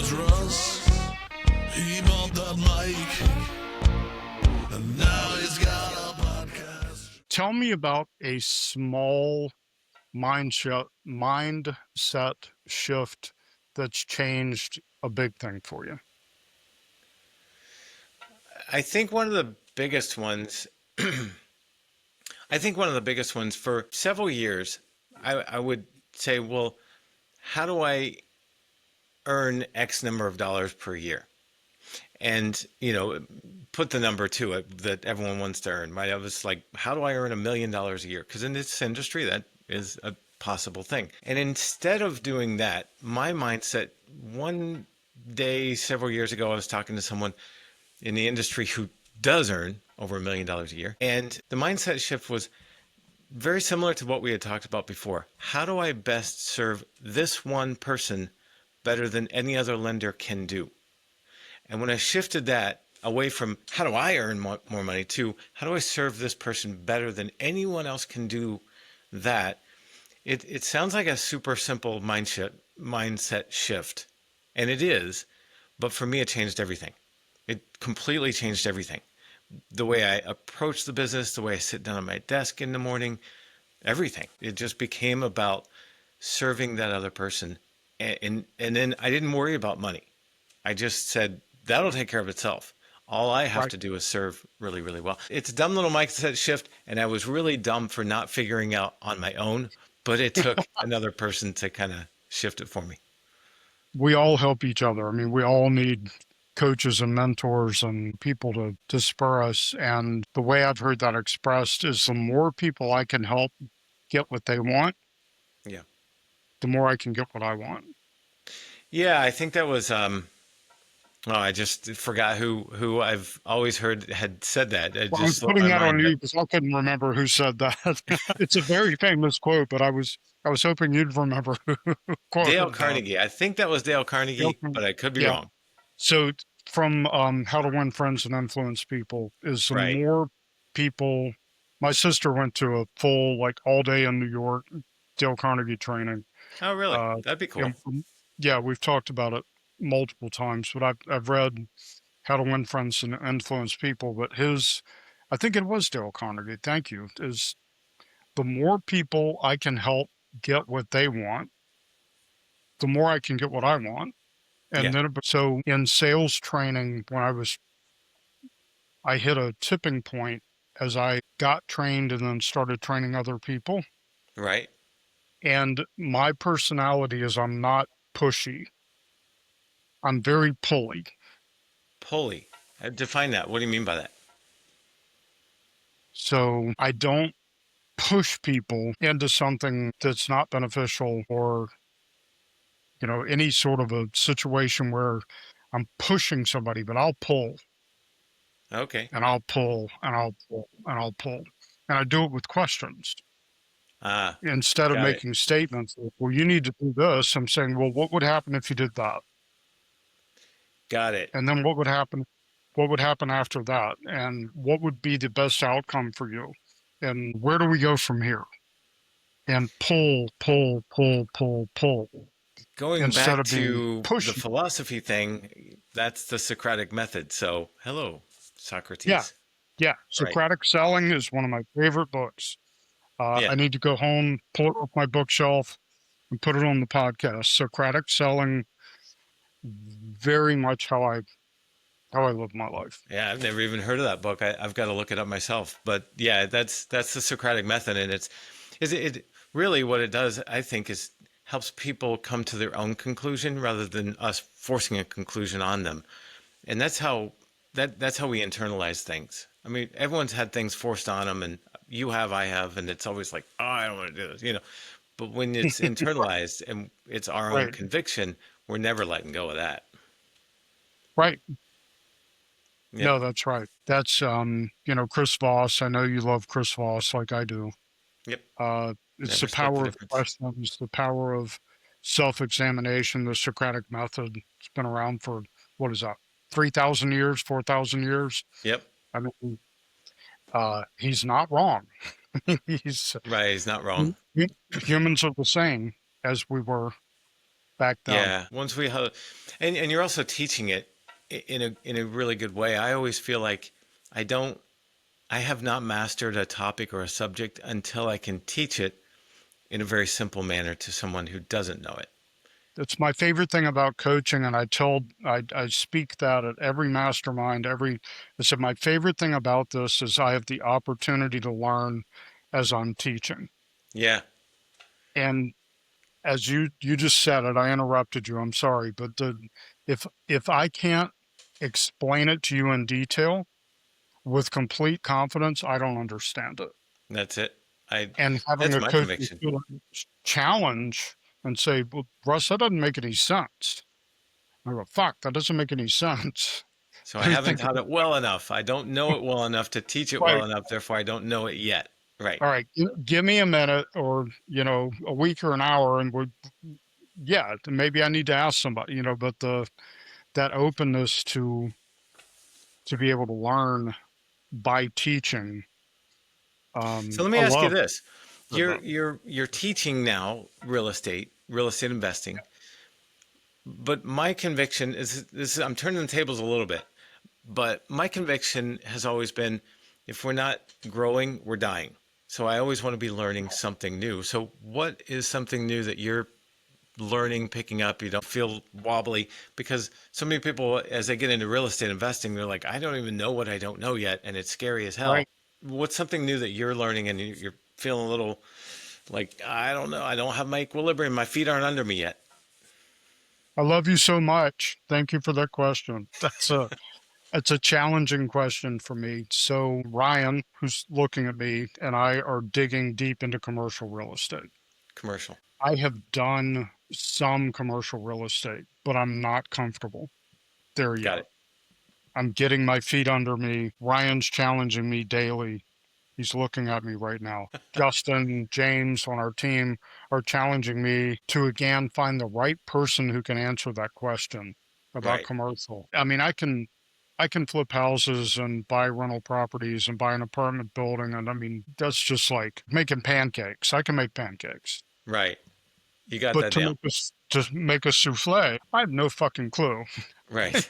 name's Russ. He bought that mic, and now he's got a podcast. Tell me about a small mindset shift that's changed a big thing for you. I think one of the biggest ones, for several years, I would say, well, how do I earn X number of dollars per year? And, put the number to it that everyone wants to earn, right? I was like, how do I earn $1 million a year? Because in this industry, that is a possible thing. And instead of doing that, my mindset, one day several years ago, I was talking to someone in the industry who does earn over $1 million a year. And the mindset shift was very similar to what we had talked about before. How do I best serve this one person better than any other lender can do? And when I shifted that away from how do I earn more money to how do I serve this person better than anyone else can do that, it sounds like a super simple mindset shift. And it is, but for me, it changed everything. It completely changed everything. The way I approach the business, the way I sit down at my desk in the morning, everything. It just became about serving that other person. And then I didn't worry about money. I just said, that'll take care of itself. All I have to do is serve really, really well. It's a dumb little mindset shift, and I was really dumb for not figuring out on my own, but it took another person to kind of shift it for me. We all help each other. I mean, we all need coaches and mentors and people to spur us. And the way I've heard that expressed is the more people I can help get what they want, the more I can get what I want. Yeah, I think that was I just forgot who I've always heard had said that. I was putting that on you because I couldn't remember who said that. It's a very famous quote, but I was hoping you'd remember who quoted Dale that. Carnegie. I think that was Dale Carnegie, but I could be wrong. So from How to Win Friends and Influence People is the more people. My sister went to a full all day in New York Dale Carnegie training. Oh, really? That'd be cool. Yeah, we've talked about it multiple times, but I've read How to Win Friends and Influence People. But I think it was Dale Carnegie. Thank you. Is the more people I can help get what they want, the more I can get what I want. And then, so in sales training, when I hit a tipping point as I got trained and then started training other people. Right. And my personality is I'm not pushy. I'm very pulley. Pulley. Define that. What do you mean by that? So I don't push people into something that's not beneficial or, any sort of a situation where I'm pushing somebody, but I'll pull. Okay. And I'll pull and I'll pull and I'll pull. And I do it with questions. Instead of making statements, well, you need to do this, I'm saying, well, what would happen if you did that? Got it. And then what would happen? What would happen after that? And what would be the best outcome for you? And where do we go from here? And pull. Going back to the philosophy thing, that's the Socratic method. So, hello, Socrates. Yeah. Socratic Selling is one of my favorite books. I need to go home, pull it off my bookshelf, and put it on the podcast. Socratic Selling, very much how I live my life. Yeah, I've never even heard of that book. I've got to look it up myself. But yeah, that's the Socratic method, and it really what it does, I think, is helps people come to their own conclusion rather than us forcing a conclusion on them. And that's how we internalize things. I mean, everyone's had things forced on them, and I have, and it's always like, oh, I don't want to do this, But when it's internalized and it's our own conviction, we're never letting go of that. Right. Yep. No, that's right. That's, Chris Voss. I know you love Chris Voss like I do. Yep. It's the power of questions, the power of self-examination, the Socratic method. It's been around for, 3,000 years, 4,000 years? Yep. I mean, he's not wrong. He's not wrong. Humans are the same as we were back then. Yeah. Once we have, and you're also teaching it in a really good way. I always feel like I don't, I have not mastered a topic or a subject until I can teach it in a very simple manner to someone who doesn't know it. It's my favorite thing about coaching, and I speak that at every mastermind. I said my favorite thing about this is I have the opportunity to learn as I'm teaching. Yeah. And as you just said it, I interrupted you. I'm sorry, but if I can't explain it to you in detail with complete confidence, I don't understand it. That's it. I, And having that's a my coach conviction. challenge and say, "Well, Russ, that doesn't make any sense." I go, "Fuck, that doesn't make any sense." So I Let me haven't think taught about it well enough. I don't know it well enough to teach it well right. enough. Therefore, I don't know it yet. Right. All right, give me a minute, or a week or an hour, and yeah, maybe I need to ask somebody, but that openness to be able to learn by teaching, So let me I ask you love this. You're that. you're you're teaching now real estate investing. But my conviction is this, I'm turning the tables a little bit. But my conviction has always been if we're not growing, we're dying. So I always want to be learning something new. So what is something new that you're learning, picking up, you don't feel wobbly? Because so many people, as they get into real estate investing, they're like, I don't even know what I don't know yet. And it's scary as hell. Right. What's something new that you're learning and you're feeling a little like, I don't know, I don't have my equilibrium. My feet aren't under me yet. I love you so much. Thank you for that question. It's a challenging question for me. So Ryan, who's looking at me, and I are digging deep into commercial real estate. Commercial. I have done some commercial real estate, but I'm not comfortable there Got yet. it. I'm getting my feet under me. Ryan's challenging me daily. He's looking at me right now. Justin, James on our team are challenging me to again find the right person who can answer that question about Right. commercial. I mean, I can flip houses and buy rental properties and buy an apartment building, and I mean, that's just like making pancakes. I can make pancakes. Right. You got But that down. to make a souffle, I have no fucking clue. Right.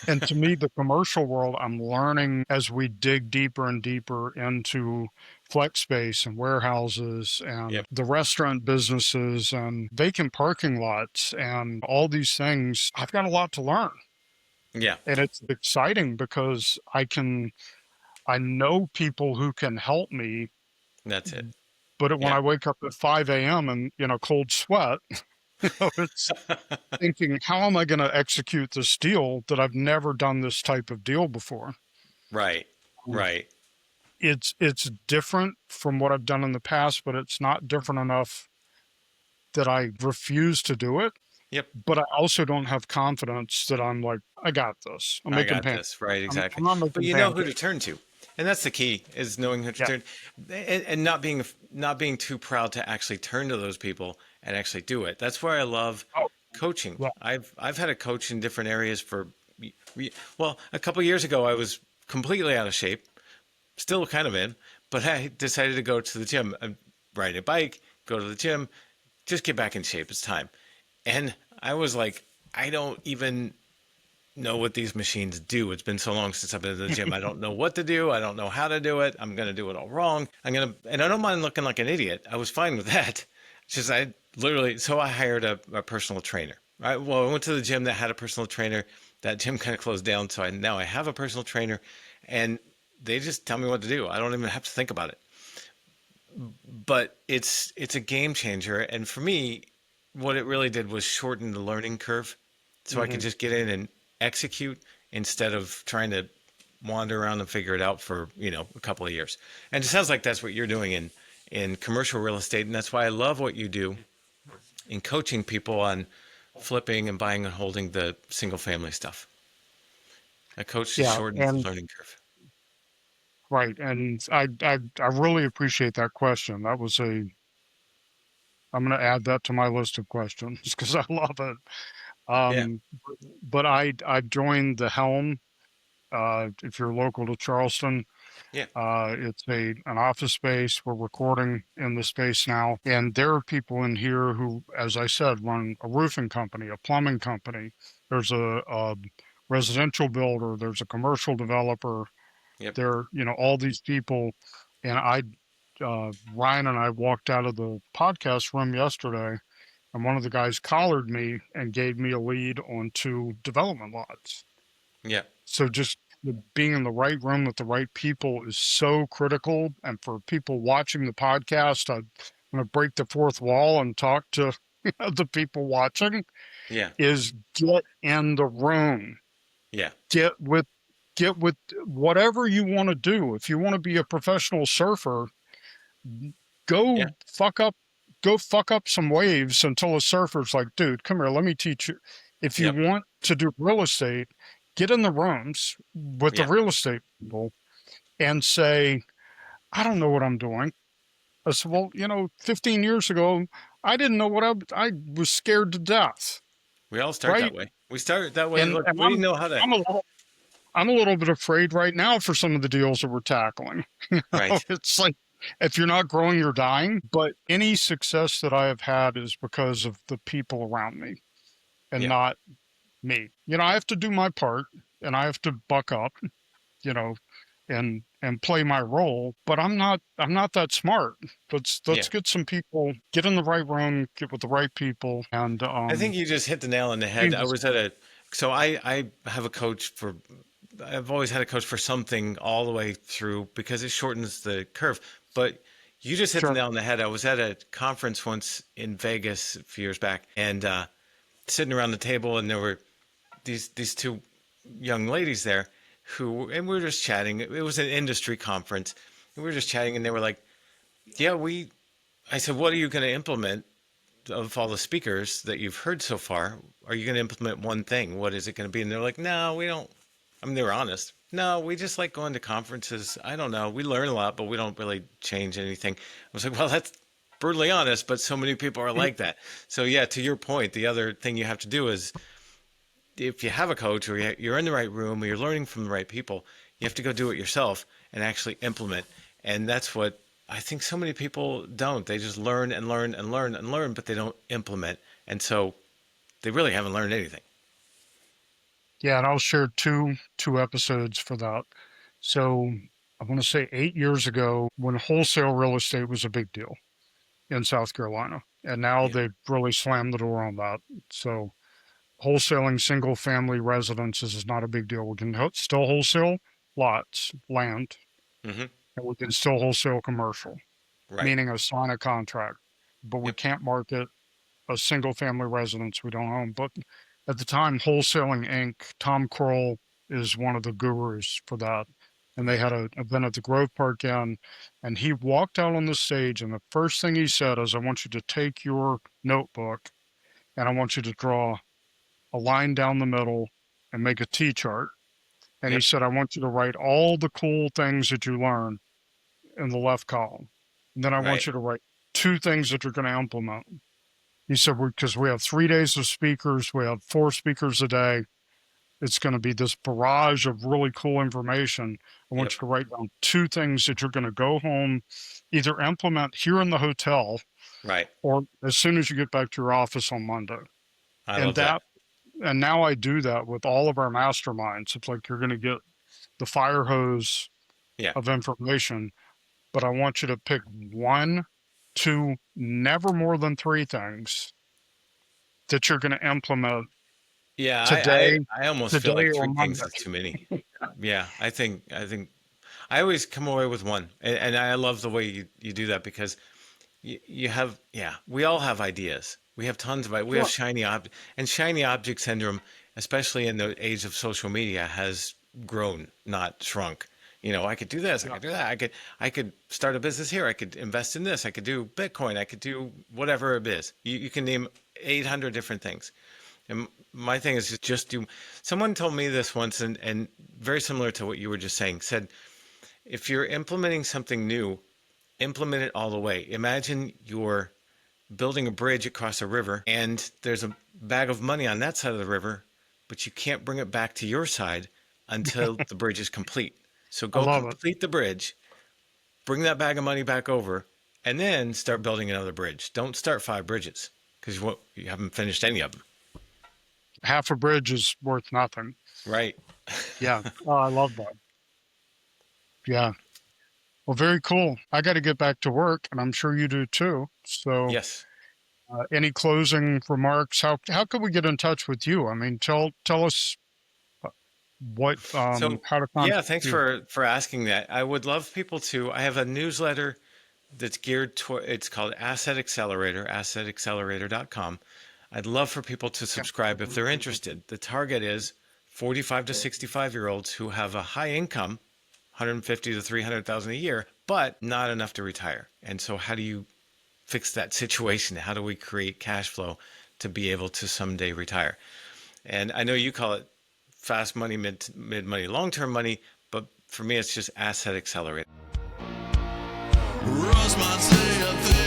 And to me, the commercial world, I'm learning as we dig deeper and deeper into flex space and warehouses and Yep. the restaurant businesses and vacant parking lots and all these things. I've got a lot to learn. Yeah. And it's exciting because I know people who can help me, That's it. but when Yeah. I wake up at 5 a.m. and, cold sweat, it's thinking, how am I going to execute this deal that I've never done this type of deal before? Right. Um, Right. It's different from what I've done in the past, but it's not different enough that I refuse to do it. Yep. But I also don't have confidence that I'm like, I got this. I'm I making got pancakes. this. Right. I'm Exactly. not But making you know who to pancakes. turn to. And that's the key is knowing who to Yeah. turn and not being too proud to actually turn to those people and actually do it. That's where I love Oh, coaching. yeah. I've had a coach in different areas for well, a couple years ago I was completely out of shape, still kind of in, but I decided to go to the gym. I'm riding a bike, go to the gym, just get back in shape. It's time. And I was like, I don't even know what these machines do. It's been so long since I've been to the gym. I don't know what to do. I don't know how to do it. I'm going to do it all wrong. And I don't mind looking like an idiot. I was fine with that. It's just, I literally, so I hired a personal trainer. Right. Well, I went to the gym that had a personal trainer. That gym kind of closed down. So now I have a personal trainer and they just tell me what to do. I don't even have to think about it. But it's a game changer. And for me, what it really did was shorten the learning curve so I could Hmm. just get in and execute instead of trying to wander around and figure it out for, a couple of years. And it sounds like that's what you're doing in commercial real estate. And that's why I love what you do in coaching people on flipping and buying and holding the single family stuff. A coach just Yeah. shortens the And learning curve. right. And I really appreciate that question. I'm going to add that to my list of questions because I love it. Yeah. Um, but I joined the Helm. If you're local to Charleston, Yeah. It's an office space. We're recording in the space now, and there are people in here who, as I said, run a roofing company, a plumbing company. There's a residential builder. There's a commercial developer. Yep. There, all these people, and Ryan and I walked out of the podcast room yesterday, and one of the guys collared me and gave me a lead on 2 development lots. Yeah. So just being in the right room with the right people is so critical. And for people watching the podcast, I'm going to break the fourth wall and talk to the people watching Yeah. is get in the room. Yeah. Get with whatever you want to do. If you want to be a professional surfer, go Yeah. fuck up go fuck up some waves until a surfer's like, dude, come here, let me teach you. If you Yep. want to do real estate, get in the rooms with the Yeah. real estate people and say, I don't know what I'm doing. I said, well, 15 years ago, I didn't know what I was scared to death, We all start that right? way. We start that way. And Look, and we know how to. I'm a little I'm a little bit afraid right now for some of the deals that we're tackling. Right. It's like if you're not growing, you're dying. But any success that I have had is because of the people around me and Yeah. not me. I have to do my part and I have to buck up, you know, and play my role, but I'm not that smart. Let's Yeah. get some people, get in the right room, get with the right people, and I think you just hit the nail on the head. I change. was at a, so I have a coach for, I've always had a coach for something all the way through because it shortens the curve. But you just hit the Sure. nail on the head. I was at a conference once in Vegas a few years back and sitting around the table, and there were these 2 young ladies there and we were just chatting. It was an industry conference. And we were just chatting, and they were like, yeah, I said, what are you going to implement of all the speakers that you've heard so far? Are you going to implement one thing? What is it going to be? And they're like, no, we don't. I mean, they were honest. No, we just like going to conferences. I don't know. We learn a lot, but we don't really change anything. I was like, well, that's brutally honest, but so many people are like that. So yeah, to your point, the other thing you have to do is if you have a coach or you're in the right room or you're learning from the right people, you have to go do it yourself and actually implement. And that's what I think so many people don't. They just learn and learn and learn and learn, but they don't implement. And so they really haven't learned anything. Yeah, and I'll share two episodes for that. So I want to say 8 years ago, when wholesale real estate was a big deal in South Carolina, and now Yeah. they've really slammed the door on that. So wholesaling single family residences is not a big deal. We can still wholesale lots, land, Hmm. and we can still wholesale commercial, Right. meaning a sign a contract, but we Yep. can't market a single family residence we don't own. But at the time, Wholesaling Inc., Tom Kroll is one of the gurus for that. And they Yeah. had an event at the Grove Park Inn, and he walked out on the stage, and the first thing he said is, I want you to take your notebook and I want you to draw a line down the middle and make a T chart. And he Yep. said, I want you to write all the cool things that you learn in the left column. And then I Right. want you to write 2 things that you're going to implement. He said, because we have 3 days of speakers, we have 4 speakers a day. It's going to be this barrage of really cool information. I want Yep. you to write down 2 things that you're going to go home, either implement here in the hotel Right. or as soon as you get back to your office on Monday. I And love that. that, and now I do that with all of our masterminds. It's like you're going to get the fire hose Yeah. of information, but I want you to pick 1, 2, never more than 3 things that you're going to implement Yeah. today, I almost feel today like or 3 things Monday. is too many. Yeah. I think I always come away with one. And I love the way you do that because you have, yeah, we all have ideas. We have tons of ideas. We have Sure. shiny object syndrome, especially in the age of social media, has grown, not shrunk. I could do this, I Yeah. could do that, I could start a business here, I could invest in this, I could do Bitcoin, I could do whatever it is. You can name 800 different things. And my thing is just do. Someone told me this once, and very similar to what you were just saying, said, if you're implementing something new, implement it all the way. Imagine you're building a bridge across a river and there's a bag of money on that side of the river, but you can't bring it back to your side until the bridge is complete. So I go love it. complete the bridge, bring that bag of money back over, and then start building another bridge. Don't start 5 bridges because you haven't finished any of them. Half a bridge is worth nothing. Right. Yeah. Oh, I love that. Yeah. Well, very cool. I got to get back to work, and I'm sure you do too. So, Yes. any closing remarks? How can we get in touch with you? I mean, tell us what So how to yeah, contact thanks you. for asking that. I would love people to. I have a newsletter that's geared toward. It's called Asset Accelerator, assetaccelerator.com. I'd love for people to Yeah. subscribe if they're interested. The target is 45 to 65-year-olds who have a high income, 150 to 300,000 a year, but not enough to retire. And so how do you fix that situation? How do we create cash flow to be able to someday retire? And I know you call it fast money, mid money, long term money, but for me, it's just asset accelerator. Russ might say a thing